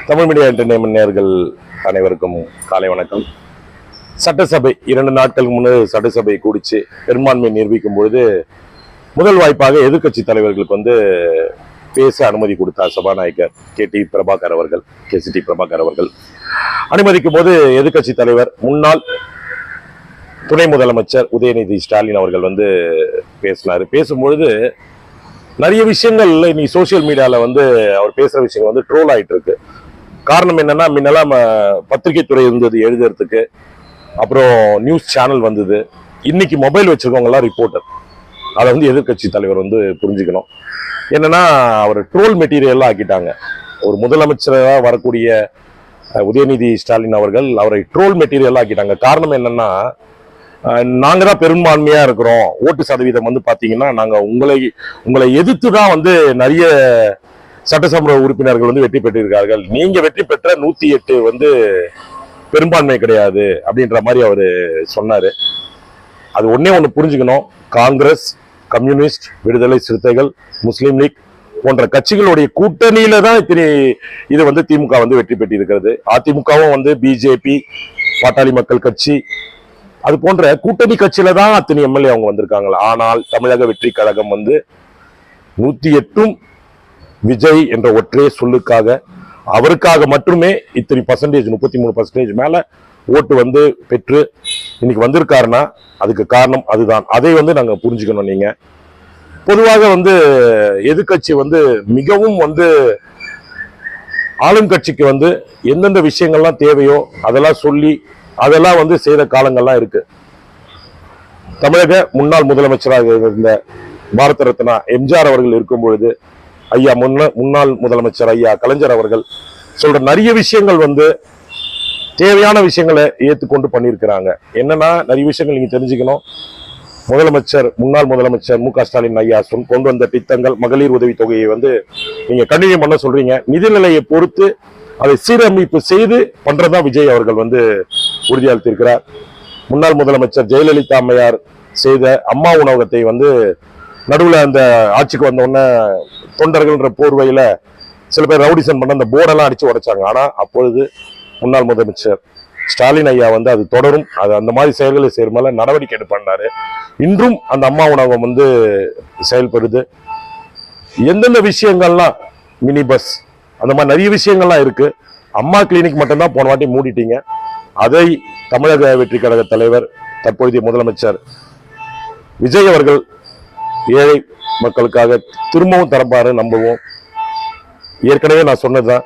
Tamil media entertainment நேயர்கள் அனைவருக்கும் காலை வணக்கம். சட்டசபை 2 நாட்களுக்கு முன்னே சட்டசபை கூடிச்சு பெரும்பான்மை நிரூபிக்கும் பொழுது முதல் வாய்ப்பாக எதிர்கட்சி தலைவர்களுக்கு பேச அனுமதி கொடுத்தார் சபாநாயகர் கேசிடி பிரபாகர் அவர்கள். அனுமதிக்கும் போது எதிர்கட்சி தலைவர் முன்னாள் துணை முதலமைச்சர் உதயநிதி ஸ்டாலின் அவர்கள் பேசினார். பேசும்பொழுது நிறைய விஷயங்கள் நீ சோசியல் மீடியால அவர் பேசுற விஷயங்கள் ட்ரோல் ஆயிட்டு இருக்கு. காரணம் என்னன்னா, முன்னெல்லாம் பத்திரிகை துறை இருந்தது எழுதுறதுக்கு, அப்புறம் நியூஸ் சேனல் வந்தது. இன்னைக்கு மொபைல் வச்சிருக்கவங்க எல்லாம் ரிப்போர்ட்டர். அதை எதிர்கட்சி தலைவர் புரிஞ்சுக்கணும். என்னன்னா, அவர் ட்ரோல் மெட்டீரியல்லாம் ஆக்கிட்டாங்க. ஒரு முதலமைச்சராக வரக்கூடிய உதயநிதி ஸ்டாலின் அவர்கள் அவரை ட்ரோல் மெட்டீரியல் ஆக்கிட்டாங்க. காரணம் என்னன்னா, நாங்க தான் பெரும்பான்மையா இருக்கிறோம், ஓட்டு சதவீதம் பாத்தீங்கன்னா நாங்க உங்களை எதிர்த்து தான் நிறைய சட்டசபை உறுப்பினர்கள் வெற்றி பெற்றிருக்கார்கள். நீங்க வெற்றி பெற்ற 108 பெரும்பான்மை கிடையாது அப்படின்ற மாதிரி அவரு சொன்னாரு. அது ஒண்ணு புரிஞ்சுக்கணும். காங்கிரஸ், கம்யூனிஸ்ட், விடுதலை சிறுத்தைகள், முஸ்லீம் லீக் போன்ற கட்சிகளுடைய கூட்டணியில தான் இது திமுக வெற்றி பெற்றிருக்கிறது. அதிமுகவும் பிஜேபி, பாட்டாளி மக்கள் கட்சி, அது போன்ற கூட்டணி கட்சியில தான் அத்தனை எம்எல்ஏ அவங்க வந்திருக்காங்க. ஆனால் தமிழக வெற்றி கழகம் 108 விஜய் என்ற ஒற்றை சொல்லுக்காக, அவருக்காக மட்டுமே இத்தனை பர்சன்டேஜ் 33% மேல ஓட்டு பெற்று இன்னைக்கு வந்திருக்காருன்னா அதுக்கு காரணம் அதுதான். அதை நாங்க புரிஞ்சுக்கணும். நீங்க பொதுவாக எதிர்கட்சி மிகவும் ஆளும் கட்சிக்கு எந்தெந்த விஷயங்கள்லாம் தேவையோ அதெல்லாம் சொல்லி அதெல்லாம் செய்த காலங்கள்லாம் இருக்கு. தமிழக முன்னாள் முதலமைச்சராக இருந்த பாரத ரத்னா எம்ஜிஆர் அவர்கள் இருக்கும் பொழுது ஐயா முன்னாள் முதலமைச்சர் ஐயா கலைஞர் அவர்கள் சொல்ற நிறைய விஷயங்கள் தேவையான விஷயங்களை ஏற்றுக்கொண்டு பண்ணியிருக்கிறாங்க. என்னன்னா, நிறைய விஷயங்கள் நீங்க தெரிஞ்சுக்கணும். முன்னாள் முதலமைச்சர் மு க ஸ்டாலின் ஐயா கொண்டு வந்த திட்டங்கள், மகளிர் உதவி தொகையை நீங்க கண்டினியூ பண்ண சொல்றீங்க. நிதிநிலையை பொறுத்து அதை சீரமைப்பு செய்து பண்றதா விஜய் அவர்கள் உறுதியளித்திருக்கிறார். முன்னாள் முதலமைச்சர் ஜெயலலிதா அம்மையார் செய்த அம்மா உணவகத்தை நடுவுல அந்த ஆட்சிக்கு வந்த உடனே தொண்டர்கள்ன்ற போர்வையில சில பேர் ரவுடிசன் பண்ண அந்த போர்டெல்லாம் அடிச்சு உடைச்சாங்க. ஆனா அப்பொழுது முன்னாள் முதலமைச்சர் ஸ்டாலின் ஐயா அது தொடரும், அது அந்த மாதிரி செயல்களை செய்யும் மேல நடவடிக்கை எடுப்பாரு. இன்றும் அந்த அம்மா உணவகம் செயல்படுது. எந்தெந்த விஷயங்கள்லாம் மினி பஸ் அந்த மாதிரி நிறைய விஷயங்கள்லாம் இருக்கு. அம்மா கிளினிக் மட்டும்தான் போன வாட்டி மூடிட்டீங்க. அதை தமிழக வெற்றி கழக தலைவர் தற்போதைய முதலமைச்சர் விஜய் அவர்கள் ஏழை மக்களுக்காக திரும்பவும் தரப்பாரு நம்புவோம். ஏற்கனவே நான் சொன்னதுதான்,